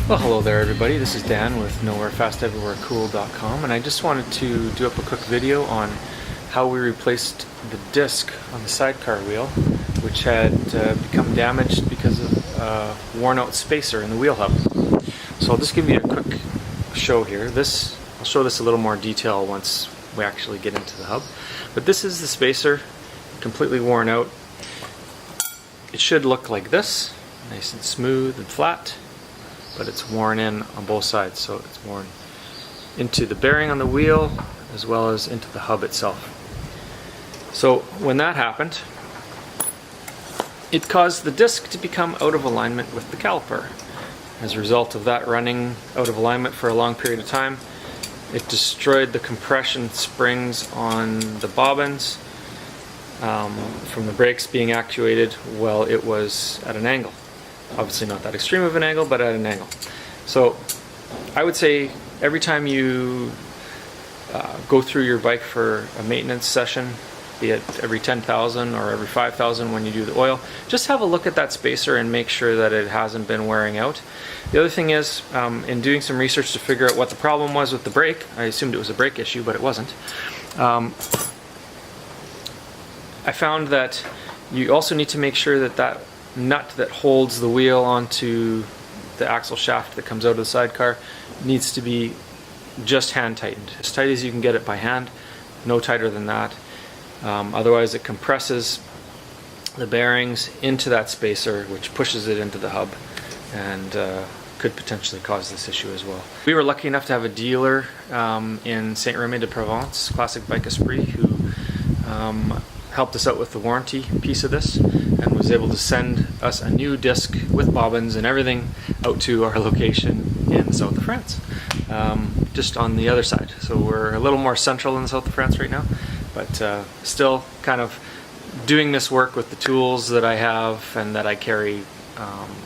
Well, hello there everybody, this is Dan with nowherefast.everywherecool.com, and I just wanted to do up a quick video on how we replaced the disc on the sidecar wheel, which had become damaged because of a worn out spacer in the wheel hub. So I'll just give you a quick show here. I'll show this a little more detail once we actually get into the hub. But this is the spacer, completely worn out. It should look like this, nice and smooth and flat, but it's worn in on both sides, so it's worn into the bearing on the wheel as well as into the hub itself. So when that happened, it caused the disc to become out of alignment with the caliper. As a result of that running out of alignment for a long period of time, it destroyed the compression springs on the bobbins from the brakes being actuated while it was at an angle. Obviously not that extreme of an angle, but at an angle. So I would say every time you go through your bike for a maintenance session, be it every 10,000 or every 5,000 when you do the oil, just have a look at that spacer and make sure that it hasn't been wearing out. The other thing is, in doing some research to figure out what the problem was with the brake, I assumed it was a brake issue, but it wasn't. I found that you also need to make sure that that nut that holds the wheel onto the axle shaft that comes out of the sidecar needs to be just hand tightened, as tight as you can get it by hand, no tighter than that. Otherwise it compresses the bearings into that spacer, which pushes it into the hub and could potentially cause this issue as well. We were lucky enough to have a dealer in Saint-Rémy-de-Provence, Classic Bike Esprit, who helped us out with the warranty piece of this and was able to send us a new disc with bobbins and everything out to our location in the south of France, just on the other side. So we're a little more central in the south of France right now, but still kind of doing this work with the tools that I have and that I carry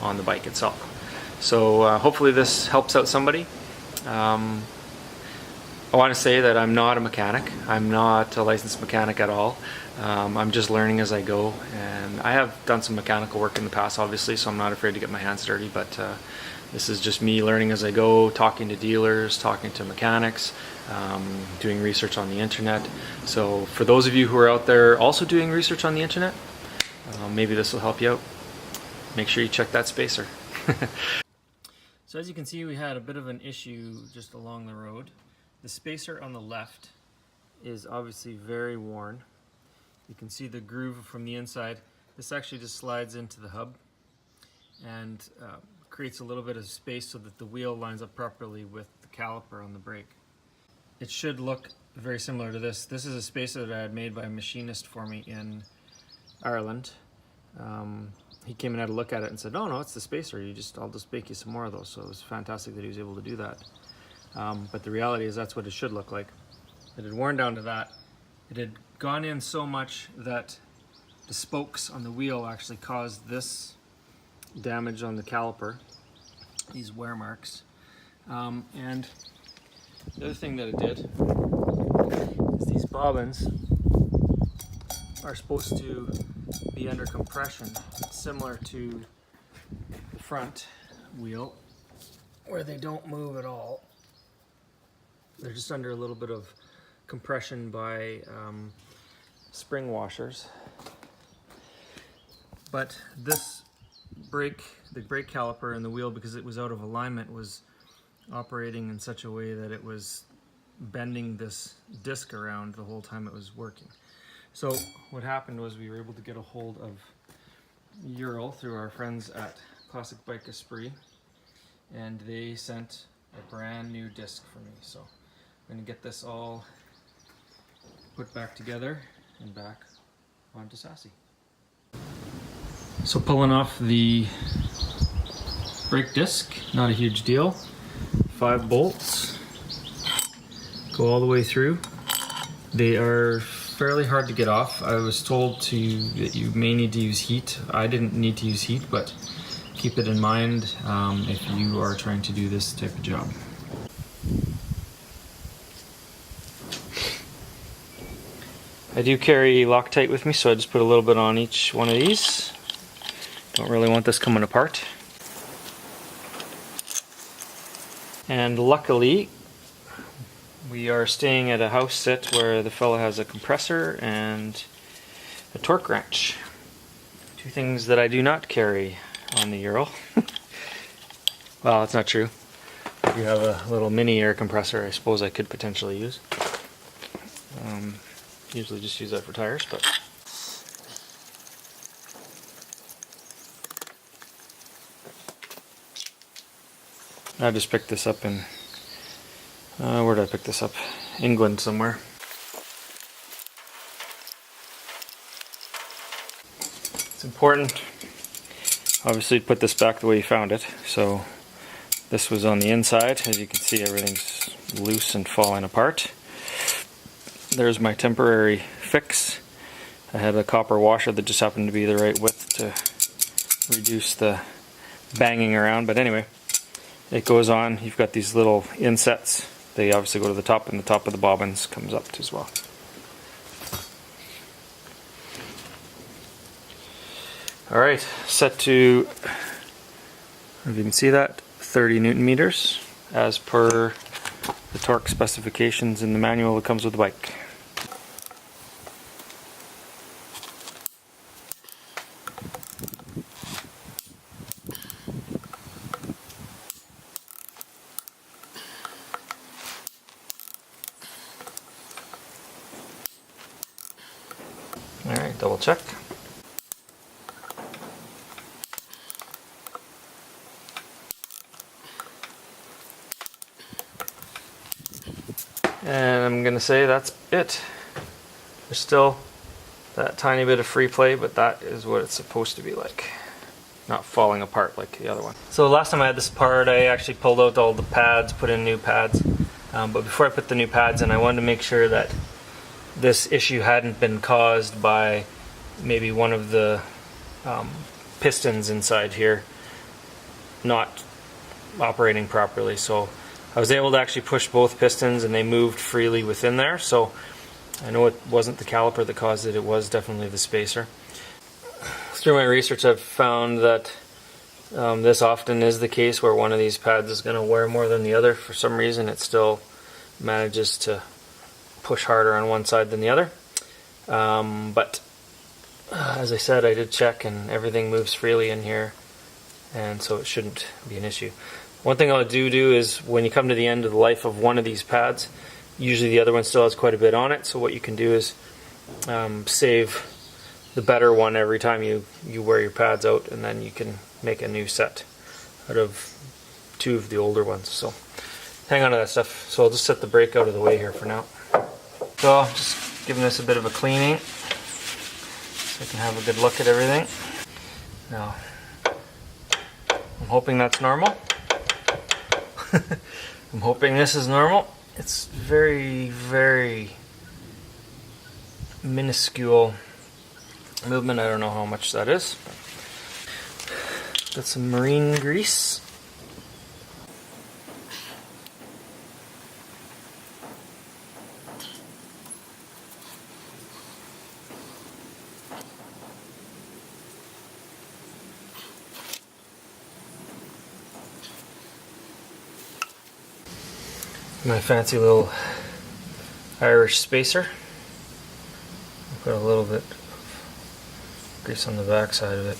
on the bike itself. So hopefully this helps out somebody. I want to say that I'm not a mechanic. I'm not a licensed mechanic at all. I'm just learning as I go, and I have done some mechanical work in the past, obviously, so I'm not afraid to get my hands dirty, but this is just me learning as I go, talking to dealers, talking to mechanics, doing research on the internet. So for those of you who are out there also doing research on the internet, maybe this will help you out. Make sure you check that spacer. So as you can see, we had a bit of an issue just along the road. The spacer on the left is obviously very worn. You can see the groove from the inside. This actually just slides into the hub and creates a little bit of space so that the wheel lines up properly with the caliper on the brake. It should look very similar to this. This is a spacer that I had made by a machinist for me in Ireland. He came and had a look at it and said, "Oh no, it's the spacer. I'll just make you some more of those." So it was fantastic that he was able to do that. But the reality is that's what it should look like. It had worn down to that. It had gone in so much that the spokes on the wheel actually caused this damage on the caliper, these wear marks. And the other thing that it did is these bobbins are supposed to be under compression, similar to the front wheel, where they don't move at all. They're just under a little bit of compression by spring washers. But this brake, the brake caliper and the wheel, because it was out of alignment, was operating in such a way that it was bending this disc around the whole time it was working. So what happened was we were able to get a hold of URAL through our friends at Classic Bike Esprit, and they sent a brand new disc for me. So I'm going to get this all put back together and back onto Sassy. So pulling off the brake disc, not a huge deal. 5 bolts go all the way through. They are fairly hard to get off. I was told that you may need to use heat. I didn't need to use heat, but keep it in mind if you are trying to do this type of job. I do carry Loctite with me, so I just put a little bit on each one of these. Don't really want this coming apart. And luckily, we are staying at a house sit where the fellow has a compressor and a torque wrench. Two things that I do not carry on the Ural. Well, that's not true. You have a little mini air compressor I suppose I could potentially use. Usually just use that for tires, but I just picked this up in, where did I pick this up? England somewhere. It's important, obviously, to put this back the way you found it. So this was on the inside. As you can see, everything's loose and falling apart. There's my temporary fix. I had a copper washer that just happened to be the right width to reduce the banging around, but anyway, it goes on. You've got these little insets. They obviously go to the top, and the top of the bobbins comes up as well. Alright, set to, if you can see that, 30 Newton meters as per the torque specifications in the manual that comes with the bike. Alright, double check. And I'm going to say that's it. There's still that tiny bit of free play, but that is what it's supposed to be like. Not falling apart like the other one. So last time I had this part, I actually pulled out all the pads, put in new pads. But before I put the new pads in, I wanted to make sure that this issue hadn't been caused by maybe one of the pistons inside here not operating properly. So I was able to actually push both pistons and they moved freely within there. So I know it wasn't the caliper that caused it, it was definitely the spacer. Through my research, I've found that this often is the case where one of these pads is going to wear more than the other. For some reason it still manages to push harder on one side than the other. But as I said, I did check and everything moves freely in here, and so it shouldn't be an issue. One thing I'll do is when you come to the end of the life of one of these pads, usually the other one still has quite a bit on it, so what you can do is save the better one every time you wear your pads out, and then you can make a new set out of two of the older ones. So hang on to that stuff. So I'll just set the brake out of the way here for now. So I'm just giving this a bit of a cleaning so I can have a good look at everything. Now, I'm hoping that's normal. I'm hoping this is normal. It's very, very minuscule movement. I don't know how much that is. Got some marine grease. My fancy little Irish spacer. Put a little bit of grease on the back side of it.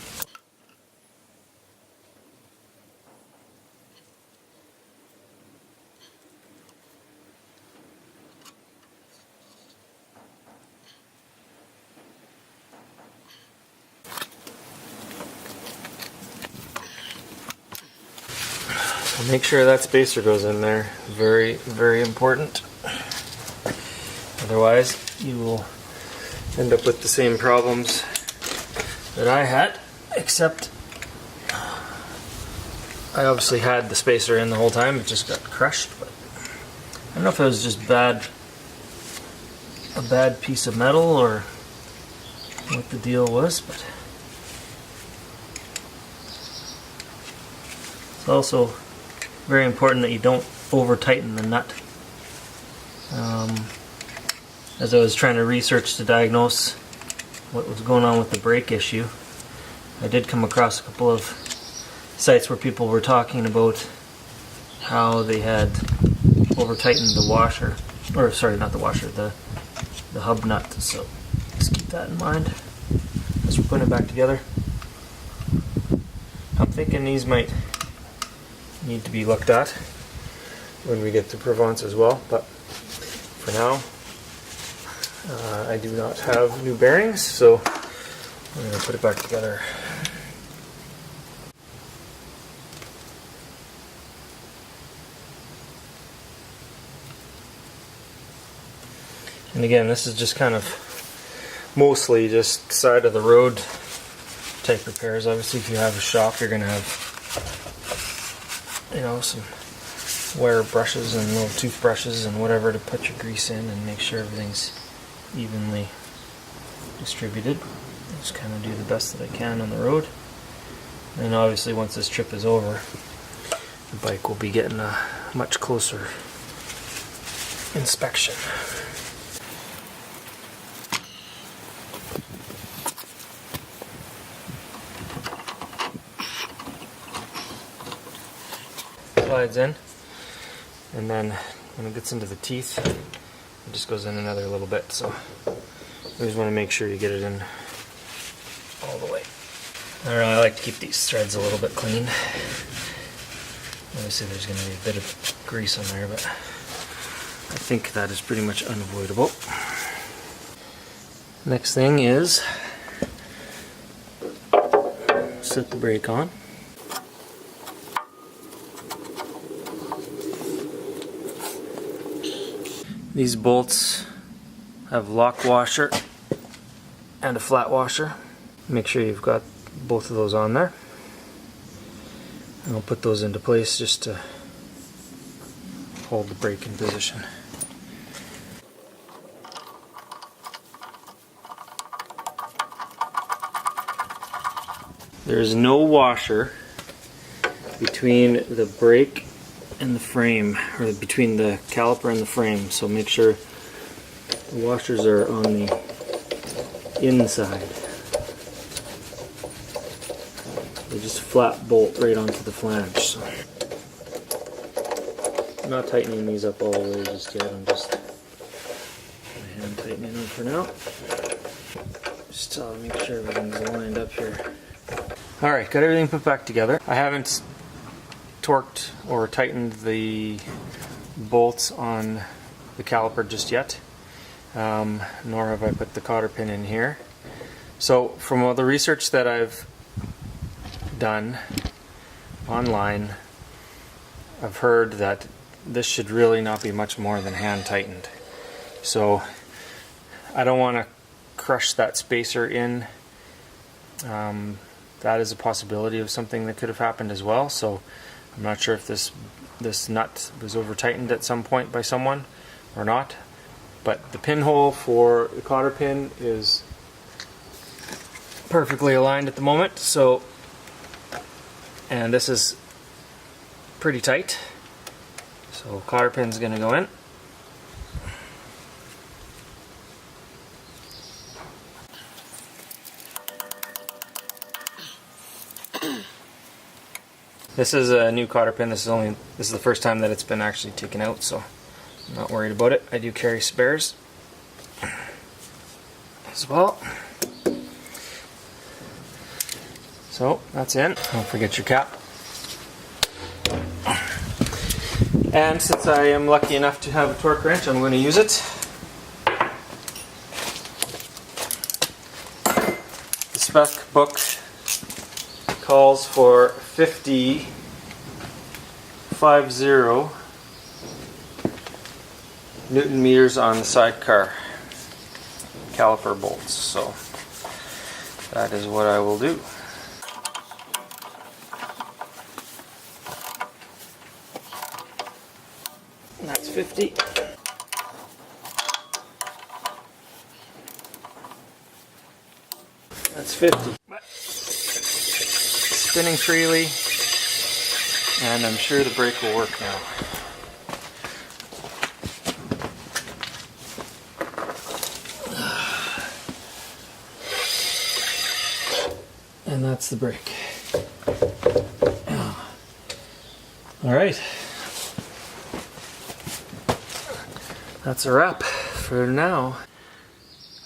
Make sure that spacer goes in there. Very, very important. Otherwise, you will end up with the same problems that I had, except I obviously had the spacer in the whole time. It just got crushed, but I don't know if it was just a bad piece of metal or what the deal was, but it's also very important that you don't over tighten the nut. As I was trying to research to diagnose what was going on with the brake issue, I did come across a couple of sites where people were talking about how they had over tightened the washer, or sorry, not the washer, the hub nut. So just keep that in mind as we're putting it back together. I'm thinking these might need to be looked at when we get to Provence as well, but for now I do not have new bearings, so I'm going to put it back together. And again, this is just kind of mostly just side of the road type repairs. Obviously, if you have a shop, you're going to have, you know, some wire brushes and little toothbrushes and whatever to put your grease in and make sure everything's evenly distributed. Just kind of do the best that I can on the road. And obviously, once this trip is over, the bike will be getting a much closer inspection. Slides in, and then when it gets into the teeth, it just goes in another little bit. So you always want to make sure you get it in all the way. I don't know, I like to keep these threads a little bit clean. Obviously there's going to be a bit of grease on there, but I think that is pretty much unavoidable. Next thing is set the brake on. These bolts have lock washer and a flat washer. Make sure you've got both of those on there. And I'll put those into place just to hold the brake in position. There is no washer between the brake and the frame, or between the caliper and the frame, so make sure the washers are on the inside. They just flat bolt right onto the flange. So I'm not tightening these up all the way just yet, I'm just hand tightening them for now. Just to make sure everything's lined up here. Alright, got everything put back together. I haven't torqued or tightened the bolts on the caliper just yet, nor have I put the cotter pin in here. So from all the research that I've done online, I've heard that this should really not be much more than hand tightened. So I don't want to crush that spacer in. That is a possibility of something that could have happened as well. So I'm not sure if this nut was over tightened at some point by someone or not, but the pinhole for the cotter pin is perfectly aligned at the moment. So, and this is pretty tight, so cotter pin's going to go in. This is a new cotter pin. This is the first time that it's been actually taken out, so I'm not worried about it. I do carry spares as well. So that's in. Don't forget your cap. And since I am lucky enough to have a torque wrench, I'm going to use it. The spec book calls for 50 Newton meters on the sidecar caliper bolts, so that is what I will do. And that's 50. That's 50. Spinning freely, and I'm sure the brake will work now. And that's the brake. Alright, that's a wrap for now.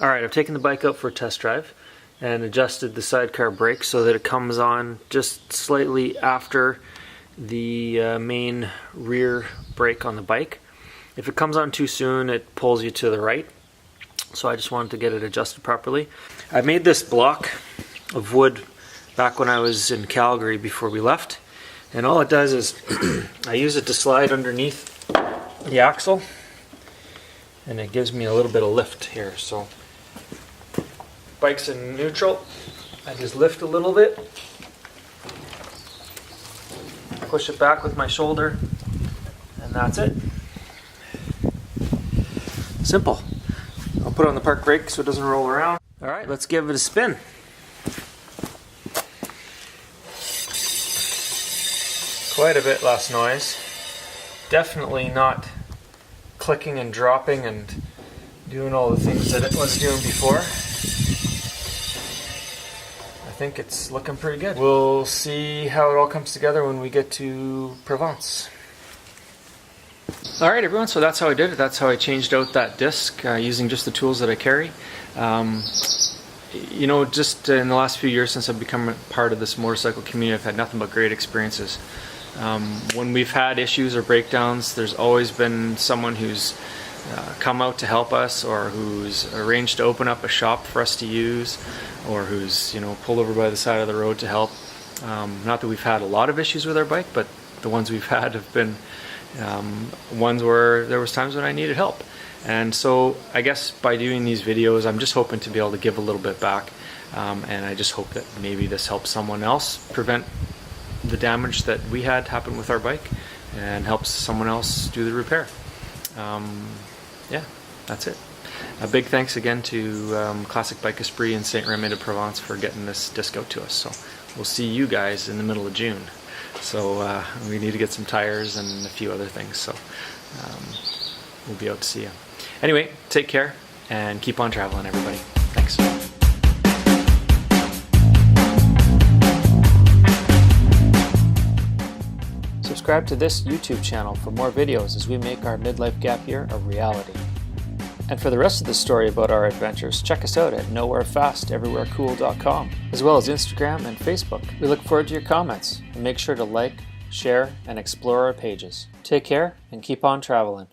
Alright, I've taken the bike out for a test drive and adjusted the sidecar brake so that it comes on just slightly after the main rear brake on the bike. If it comes on too soon, it pulls you to the right. So I just wanted to get it adjusted properly. I made this block of wood back when I was in Calgary before we left. And all it does is I use it to slide underneath the axle. And it gives me a little bit of lift here. So bike's in neutral. I just lift a little bit. Push it back with my shoulder. And that's it. Simple. I'll put on the park brake so it doesn't roll around. Alright, let's give it a spin. Quite a bit less noise. Definitely not clicking and dropping and doing all the things that it was doing before. I think it's looking pretty good. We'll see how it all comes together when we get to Provence. Alright everyone, so that's how I did it. That's how I changed out that disc using just the tools that I carry. You know, just in the last few years since I've become a part of this motorcycle community, I've had nothing but great experiences. When we've had issues or breakdowns, there's always been someone who's come out to help us, or who's arranged to open up a shop for us to use, or who's, you know, pulled over by the side of the road to help. Not that we've had a lot of issues with our bike, but the ones we've had have been ones where there was times when I needed help. And so I guess by doing these videos, I'm just hoping to be able to give a little bit back, and I just hope that maybe this helps someone else prevent the damage that we had happen with our bike and helps someone else do the repair. Yeah, that's it. A big thanks again to Classic Bike Esprit in Saint-Rémy-de-Provence for getting this disc out to us. So we'll see you guys in the middle of June. So we need to get some tires and a few other things, so we'll be out to see you. Anyway, take care and keep on traveling, everybody. Thanks. Subscribe to this YouTube channel for more videos as we make our midlife gap year a reality. And for the rest of the story about our adventures, check us out at nowherefast.everywherecool.com, as well as Instagram and Facebook. We look forward to your comments, and make sure to like, share, and explore our pages. Take care and keep on traveling.